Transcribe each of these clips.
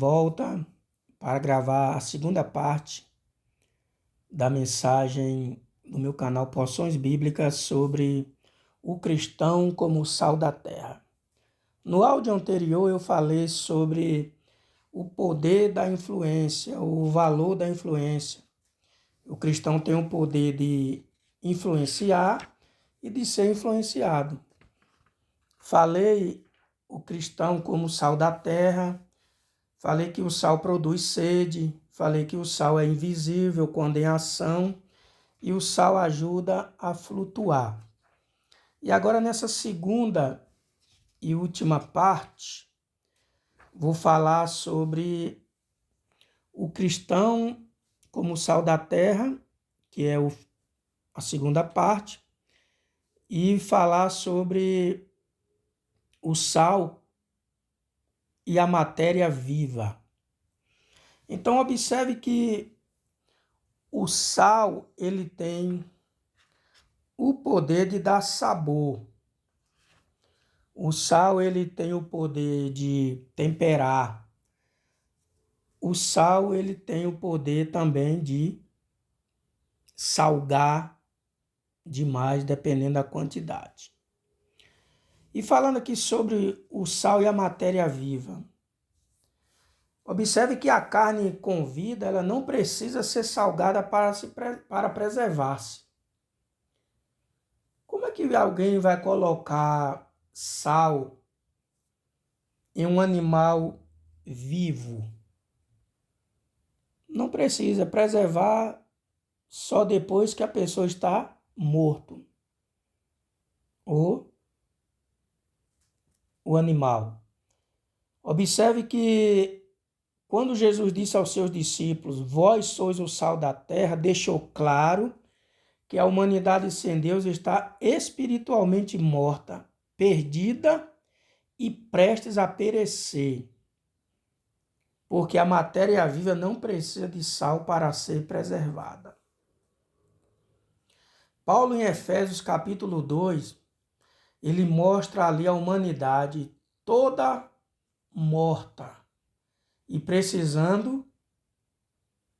volta para gravar a segunda parte da mensagem do meu canal Porções Bíblicas sobre o cristão como sal da terra. No áudio anterior eu falei sobre o poder da influência, o valor da influência. O cristão tem o poder de influenciar e de ser influenciado. Falei o cristão como sal da terra, falei que o sal produz sede, falei que o sal é invisível quando em ação e o sal ajuda a flutuar. E agora nessa segunda e última parte, vou falar sobre o cristão como sal da terra, que é a segunda parte, e falar sobre o sal e a matéria viva. Então observe que o sal, ele tem o poder de dar sabor. O sal, ele tem o poder de temperar. O sal, ele tem o poder também de salgar demais, dependendo da quantidade. E falando aqui sobre o sal e a matéria viva, observe que a carne com vida, ela não precisa ser salgada para preservar-se. Como é que alguém vai colocar sal em um animal vivo? Não precisa preservar só depois que a pessoa está morto. Ou o animal. Observe que quando Jesus disse aos seus discípulos, vós sois o sal da terra, deixou claro que a humanidade sem Deus está espiritualmente morta, perdida e prestes a perecer. Porque a matéria viva não precisa de sal para ser preservada. Paulo, em Efésios capítulo 2, ele mostra ali a humanidade toda morta e precisando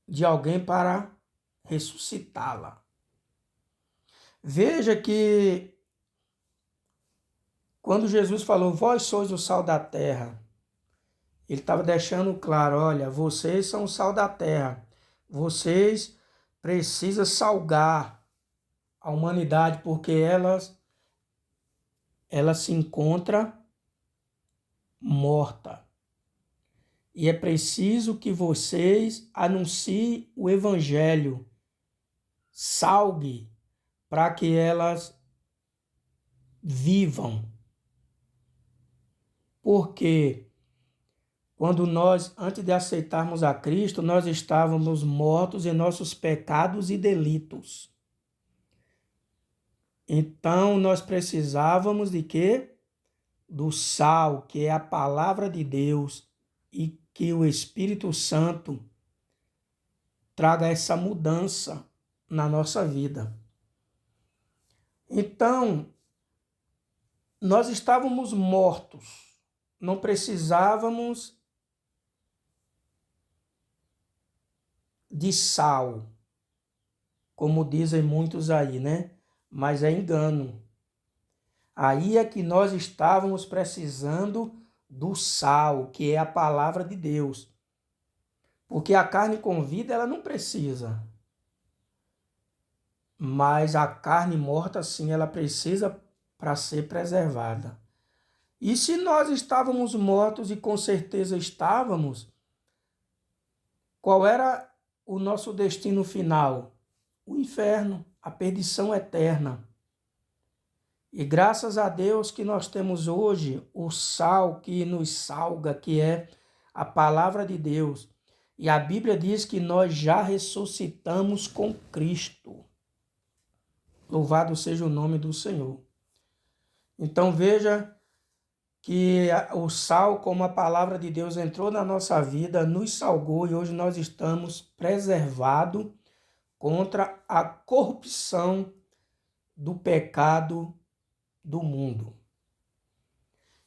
de alguém para ressuscitá-la. Veja que quando Jesus falou, vós sois o sal da terra, ele estava deixando claro, olha, vocês são o sal da terra, vocês precisam salgar a humanidade porque ela se encontra morta. E é preciso que vocês anunciem o evangelho, salgue, para que elas vivam. Porque quando nós, antes de aceitarmos a Cristo, nós estávamos mortos em nossos pecados e delitos. Então nós precisávamos de quê? Do sal, que é a palavra de Deus, e que o Espírito Santo traga essa mudança na nossa vida. Então, nós estávamos mortos, não precisávamos de sal, como dizem muitos aí, né? Mas é engano. Aí é que nós estávamos precisando do sal, que é a palavra de Deus. Porque a carne com vida, ela não precisa. Mas a carne morta, sim, ela precisa para ser preservada. E se nós estávamos mortos, e com certeza estávamos, qual era o nosso destino final? O inferno, a perdição eterna. E graças a Deus que nós temos hoje o sal que nos salga, que é a palavra de Deus. E a Bíblia diz que nós já ressuscitamos com Cristo. Louvado seja o nome do Senhor. Então veja que o sal, como a palavra de Deus entrou na nossa vida, nos salgou e hoje nós estamos preservados contra a corrupção do pecado do mundo.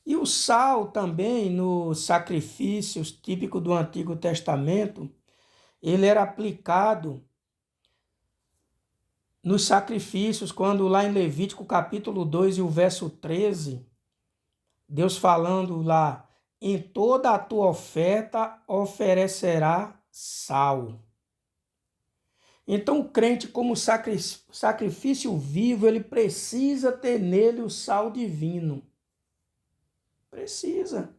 E o sal também, nos sacrifícios típicos do Antigo Testamento, ele era aplicado nos sacrifícios, quando lá em Levítico capítulo 2 e o verso 13, Deus falando lá, em toda a tua oferta oferecerá sal. Então o crente, como sacrifício vivo, ele precisa ter nele o sal divino. Precisa.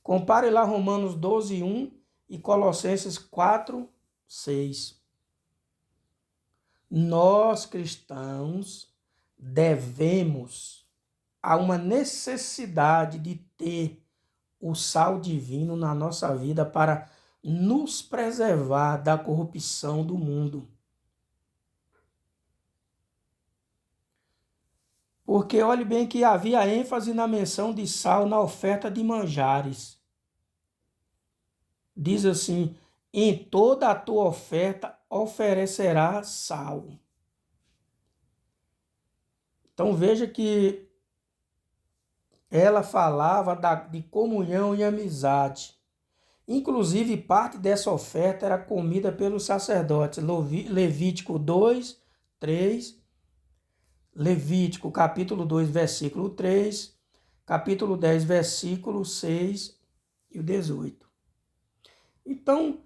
Compare lá Romanos 12, 1 e Colossenses 4, 6. Nós cristãos há uma necessidade de ter o sal divino na nossa vida para nos preservar da corrupção do mundo. Porque olhe bem que havia ênfase na menção de sal na oferta de manjares. Diz assim, em toda a tua oferta oferecerás sal. Então veja que ela falava de comunhão e amizade. Inclusive, parte dessa oferta era comida pelos sacerdotes. Levítico 2, 3, Levítico capítulo 2, versículo 3, capítulo 10, versículo 6 e o 18. Então,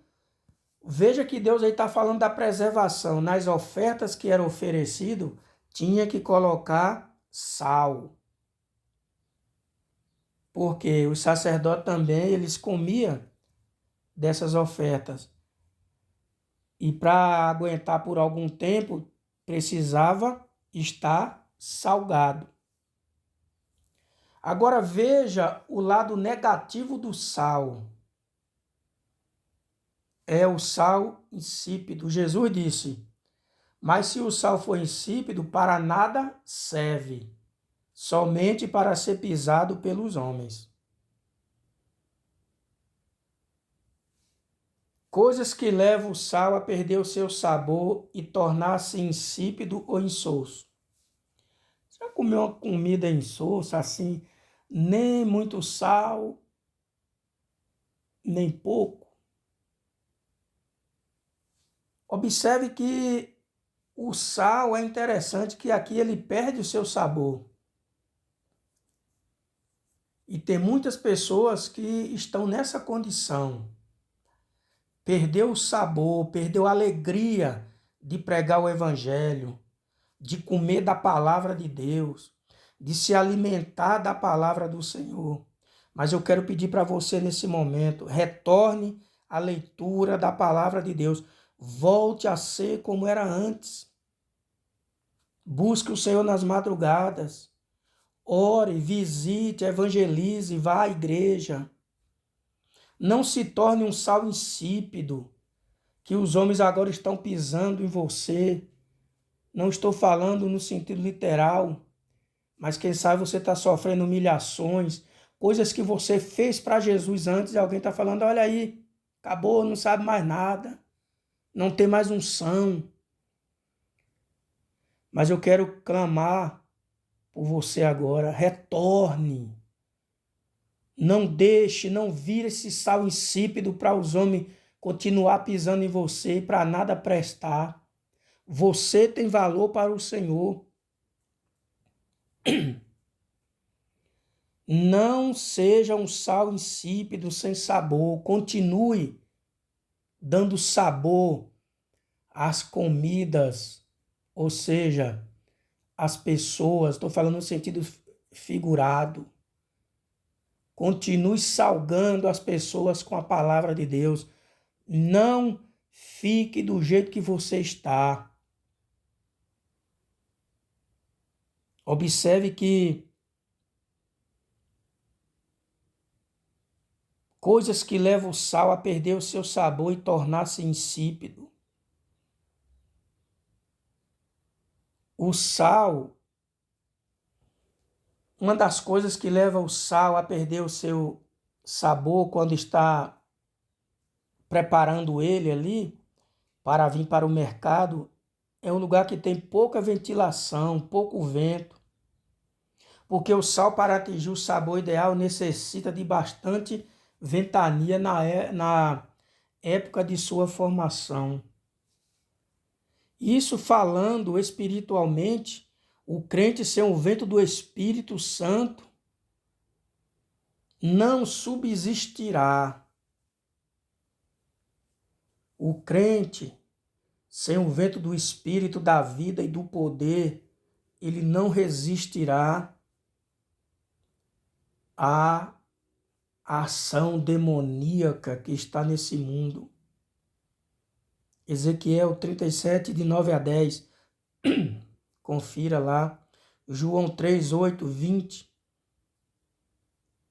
veja que Deus aí está falando da preservação. Nas ofertas que eram oferecidas, tinha que colocar sal. Porque os sacerdotes também, eles comiam dessas ofertas. E para aguentar por algum tempo, precisava estar salgado. Agora veja o lado negativo do sal. É o sal insípido. Jesus disse, mas se o sal for insípido, para nada serve, somente para ser pisado pelos homens. Coisas que levam o sal a perder o seu sabor e tornar-se insípido ou insosso. Já comeu uma comida insossa, assim, nem muito sal, nem pouco? Observe que o sal é interessante que aqui ele perde o seu sabor. E tem muitas pessoas que estão nessa condição. Perdeu o sabor, perdeu a alegria de pregar o evangelho, de comer da palavra de Deus, de se alimentar da palavra do Senhor. Mas eu quero pedir para você nesse momento, retorne à leitura da palavra de Deus. Volte a ser como era antes. Busque o Senhor nas madrugadas. Ore, visite, evangelize, vá à igreja. Não se torne um sal insípido, que os homens agora estão pisando em você. Não estou falando no sentido literal, mas quem sabe você está sofrendo humilhações, coisas que você fez para Jesus antes e alguém está falando, olha aí, acabou, não sabe mais nada, não tem mais unção. Mas eu quero clamar por você agora, retorne. Não deixe, não vire esse sal insípido para os homens continuar pisando em você e para nada prestar. Você tem valor para o Senhor. Não seja um sal insípido, sem sabor. Continue dando sabor às comidas, ou seja, às pessoas. Estou falando no sentido figurado. Continue salgando as pessoas com a palavra de Deus. Não fique do jeito que você está. Observe que coisas que levam o sal a perder o seu sabor e tornar-se insípido. O sal, uma das coisas que leva o sal a perder o seu sabor quando está preparando ele ali para vir para o mercado, é um lugar que tem pouca ventilação, pouco vento. Porque o sal, para atingir o sabor ideal, necessita de bastante ventania na época de sua formação. Isso falando espiritualmente, o crente sem o vento do Espírito Santo não subsistirá. O crente sem o vento do Espírito, da vida e do poder, ele não resistirá à ação demoníaca que está nesse mundo. Ezequiel 37, de 9 a 10. Confira lá. João 3, 8, 20,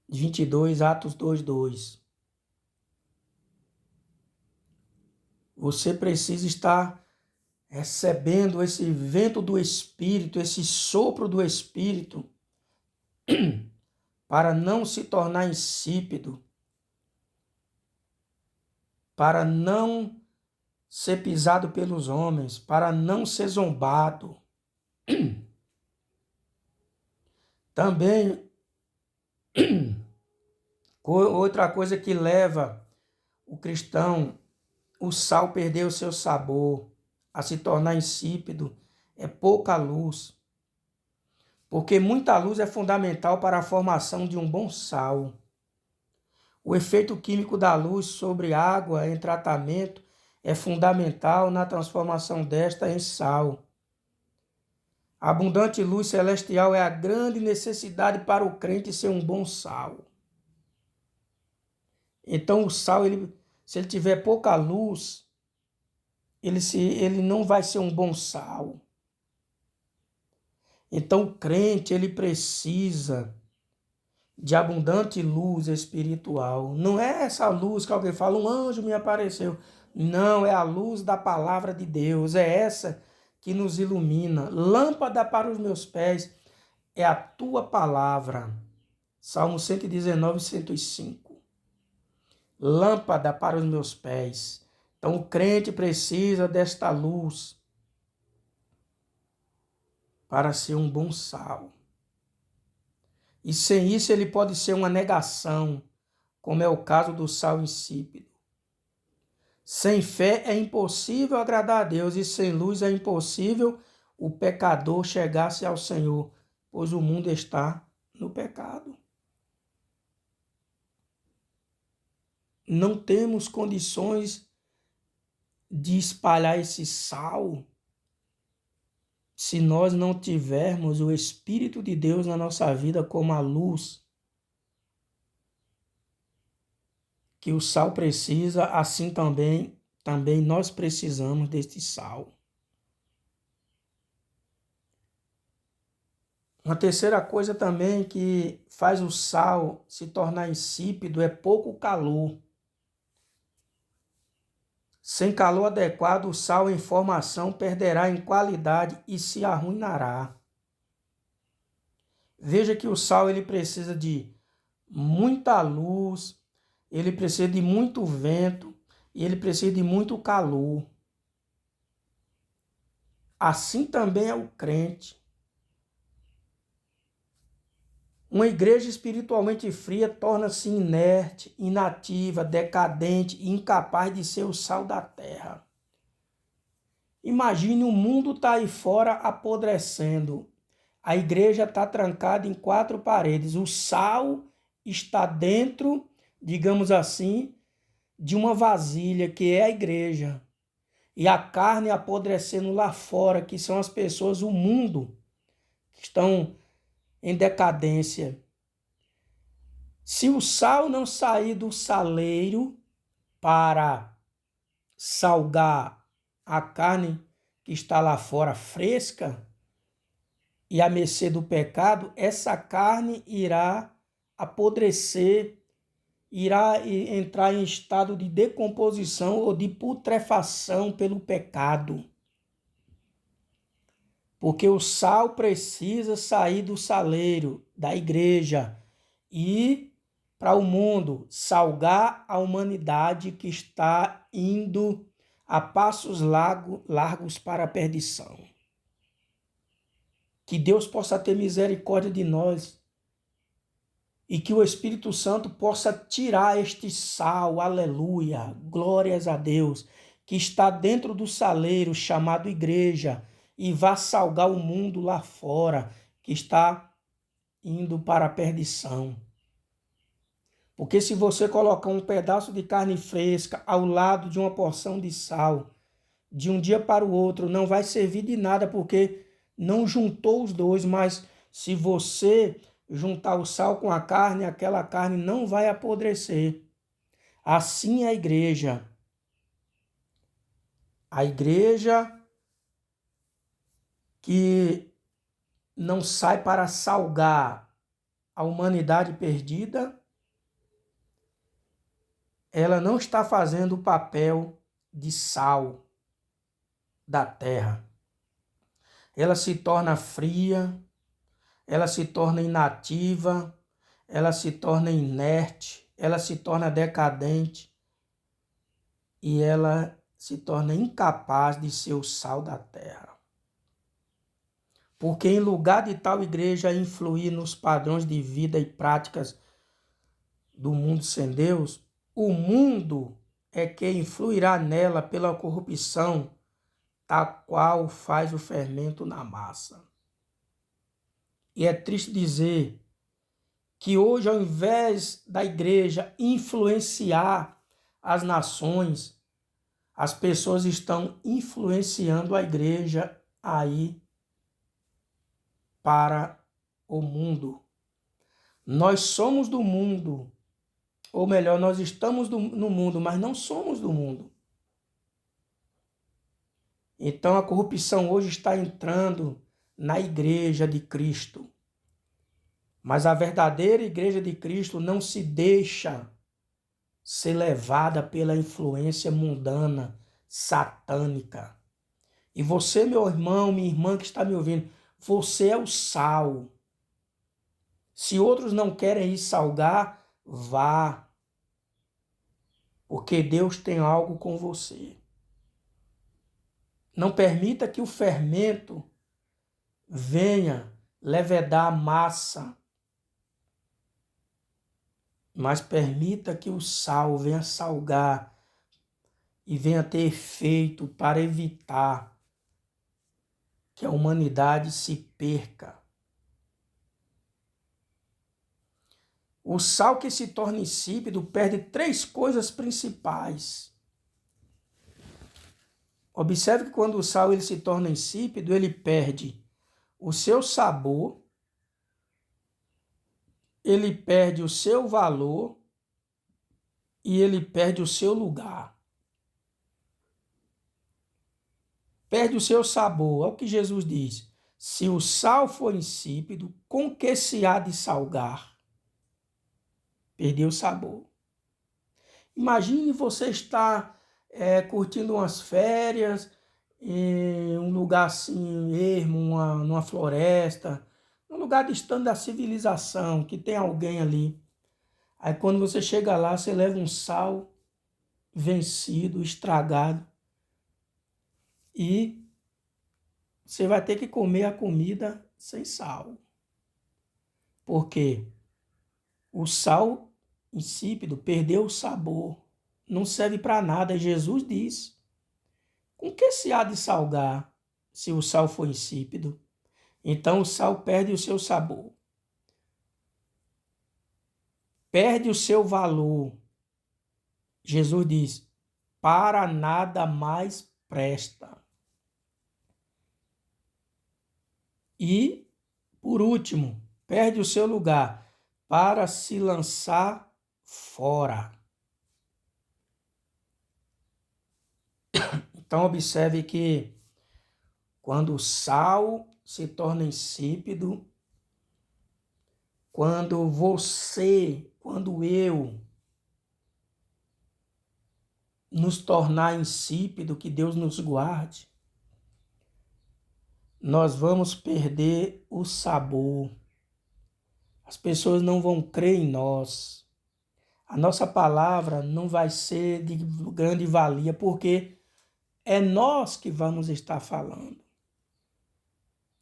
22, Atos 2, 2. Você precisa estar recebendo esse vento do Espírito, esse sopro do Espírito, para não se tornar insípido, para não ser pisado pelos homens, para não ser zombado. Também, outra coisa que leva o cristão, o sal, perder o seu sabor, a se tornar insípido, é pouca luz. Porque muita luz é fundamental para a formação de um bom sal. O efeito químico da luz sobre água em tratamento é fundamental na transformação desta em sal. A abundante luz celestial é a grande necessidade para o crente ser um bom sal. Então o sal, se ele tiver pouca luz, ele não vai ser um bom sal. Então o crente, ele precisa de abundante luz espiritual. Não é essa luz que alguém fala, um anjo me apareceu. Não, é a luz da palavra de Deus. É essa que nos ilumina. Lâmpada para os meus pés é a tua palavra. Salmo 119, 105. Lâmpada para os meus pés. Então o crente precisa desta luz para ser um bom sal. E sem isso ele pode ser uma negação, como é o caso do sal insípido. Sem fé é impossível agradar a Deus, e sem luz é impossível o pecador chegar-se ao Senhor, pois o mundo está no pecado. Não temos condições de espalhar esse sal se nós não tivermos o Espírito de Deus na nossa vida como a luz que o sal precisa, assim também nós precisamos deste sal. Uma terceira coisa também que faz o sal se tornar insípido é pouco calor. Sem calor adequado, o sal em formação perderá em qualidade e se arruinará. Veja que o sal ele precisa de muita luz, ele precisa de muito vento e ele precisa de muito calor. Assim também é o crente. Uma igreja espiritualmente fria torna-se inerte, inativa, decadente e incapaz de ser o sal da terra. Imagine o mundo tá aí fora apodrecendo. A igreja está trancada em 4 paredes. O sal está dentro, digamos assim, de uma vasilha que é a igreja. E a carne apodrecendo lá fora, que são as pessoas, o mundo, que estão em decadência. Se o sal não sair do saleiro para salgar a carne que está lá fora fresca e à mercê do pecado, essa carne irá apodrecer, irá entrar em estado de decomposição ou de putrefação pelo pecado. Porque o sal precisa sair do saleiro, da igreja, e para o mundo, salgar a humanidade que está indo a passos largos para a perdição. Que Deus possa ter misericórdia de nós e que o Espírito Santo possa tirar este sal, aleluia, glórias a Deus, que está dentro do saleiro chamado igreja e vá salgar o mundo lá fora, que está indo para a perdição. Porque se você colocar um pedaço de carne fresca ao lado de uma porção de sal, de um dia para o outro, não vai servir de nada, porque não juntou os dois, mas se você juntar o sal com a carne, aquela carne não vai apodrecer. Assim é a igreja. A igreja que não sai para salgar a humanidade perdida, ela não está fazendo o papel de sal da terra. Ela se torna fria, ela se torna inativa, ela se torna inerte, ela se torna decadente e ela se torna incapaz de ser o sal da terra. Porque em lugar de tal igreja influir nos padrões de vida e práticas do mundo sem Deus, o mundo é que influirá nela pela corrupção, tal qual faz o fermento na massa. E é triste dizer que hoje, ao invés da igreja influenciar as nações, as pessoas estão influenciando a igreja aí para o mundo. Nós somos do mundo, ou melhor, nós estamos no mundo, mas não somos do mundo. Então a corrupção hoje está entrando na igreja de Cristo. Mas a verdadeira igreja de Cristo não se deixa ser levada pela influência mundana, satânica. E você, meu irmão, minha irmã que está me ouvindo, você é o sal. Se outros não querem ir salgar, vá. Porque Deus tem algo com você. Não permita que o fermento venha levedar a massa, mas permita que o sal venha salgar e venha ter efeito para evitar que a humanidade se perca. O sal que se torna insípido perde 3 coisas principais. Observe que quando o sal ele se torna insípido, ele perde o seu sabor, ele perde o seu valor e ele perde o seu lugar. Perde o seu sabor. É o que Jesus diz. Se o sal for insípido, com que se há de salgar? Perdeu o sabor. Imagine você estar curtindo umas férias em um lugar assim, ermo, numa floresta, num lugar distante da civilização, que tem alguém ali. Aí quando você chega lá, você leva um sal vencido, estragado, e você vai ter que comer a comida sem sal. Por quê? O sal insípido perdeu o sabor, não serve para nada. Jesus diz: com que se há de salgar se o sal for insípido? Então o sal perde o seu sabor, perde o seu valor. Jesus diz: para nada mais presta. E, por último, perde o seu lugar para se lançar fora. Então, observe que quando o sal se torna insípido, quando eu nos tornar insípido, que Deus nos guarde, nós vamos perder o sabor. As pessoas não vão crer em nós. A nossa palavra não vai ser de grande valia, porque é nós que vamos estar falando.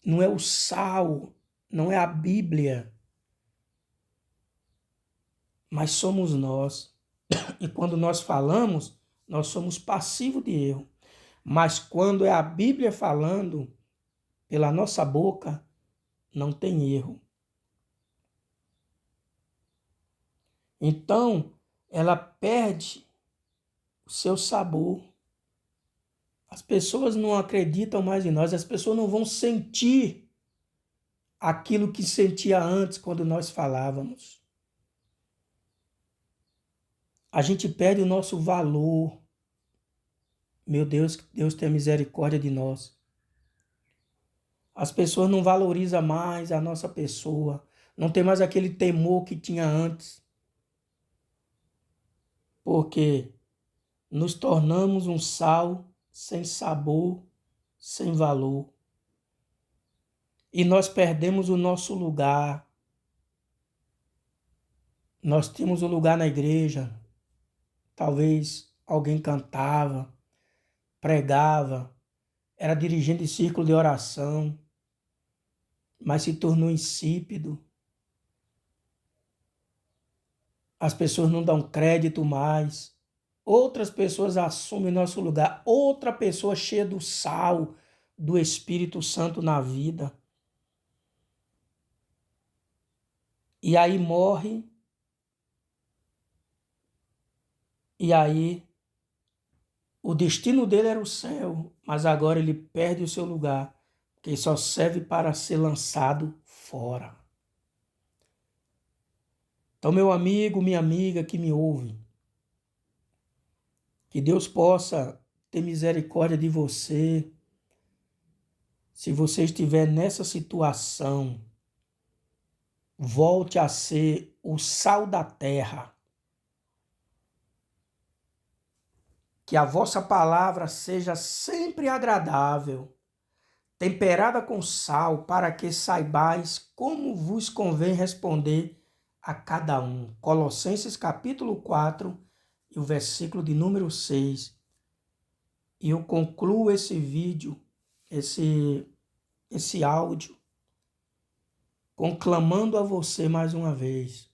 não é o sal, não é a Bíblia, mas somos nós. E quando nós falamos, nós somos passivos de erro. Mas quando é a Bíblia falando pela nossa boca, não tem erro. Então, ela perde o seu sabor. As pessoas não acreditam mais em nós, as pessoas não vão sentir aquilo que sentia antes quando nós falávamos. A gente perde o nosso valor. Meu Deus, que Deus tenha misericórdia de nós. As pessoas não valorizam mais a nossa pessoa, não tem mais aquele temor que tinha antes. Porque nos tornamos um sal sem sabor, sem valor. E nós perdemos o nosso lugar. Nós tínhamos um lugar na igreja. Talvez alguém cantava, pregava, era dirigente de círculo de oração, mas se tornou insípido. As pessoas não dão crédito mais. Outras pessoas assumem nosso lugar. Outra pessoa cheia do sal, do Espírito Santo na vida. E aí morre. E aí o destino dele era o céu, mas agora ele perde o seu lugar, porque só serve para ser lançado fora. Então, meu amigo, minha amiga que me ouve, que Deus possa ter misericórdia de você. Se você estiver nessa situação, volte a ser o sal da terra. Que a vossa palavra seja sempre agradável, temperada com sal, para que saibais como vos convém responder a cada um. Colossenses capítulo 4 e o versículo de número 6. E eu concluo esse vídeo, esse áudio, conclamando a você mais uma vez.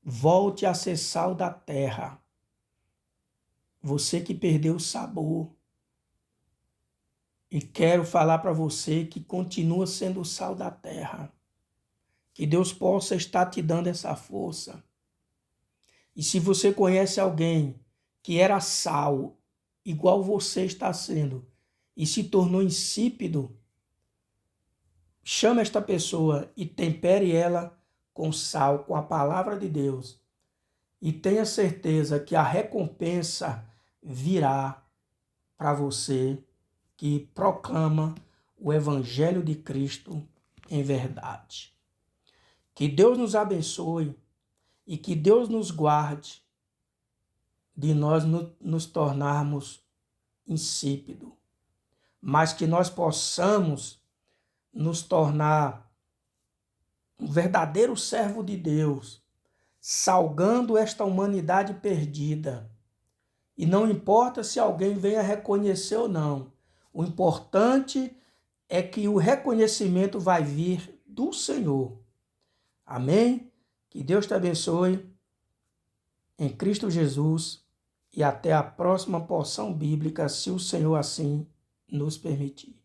Volte a ser sal da terra. Você que perdeu o sabor. E quero falar para você que continua sendo o sal da terra. Que Deus possa estar te dando essa força. E se você conhece alguém que era sal, igual você está sendo, e se tornou insípido, chame esta pessoa e tempere ela com sal, com a palavra de Deus. E tenha certeza que a recompensa virá para você que proclama o Evangelho de Cristo em verdade. Que Deus nos abençoe e que Deus nos guarde de nós nos tornarmos insípidos, mas que nós possamos nos tornar um verdadeiro servo de Deus, salgando esta humanidade perdida. E não importa se alguém venha reconhecer ou não. O importante é que o reconhecimento vai vir do Senhor. Amém? Que Deus te abençoe em Cristo Jesus e até a próxima porção bíblica, se o Senhor assim nos permitir.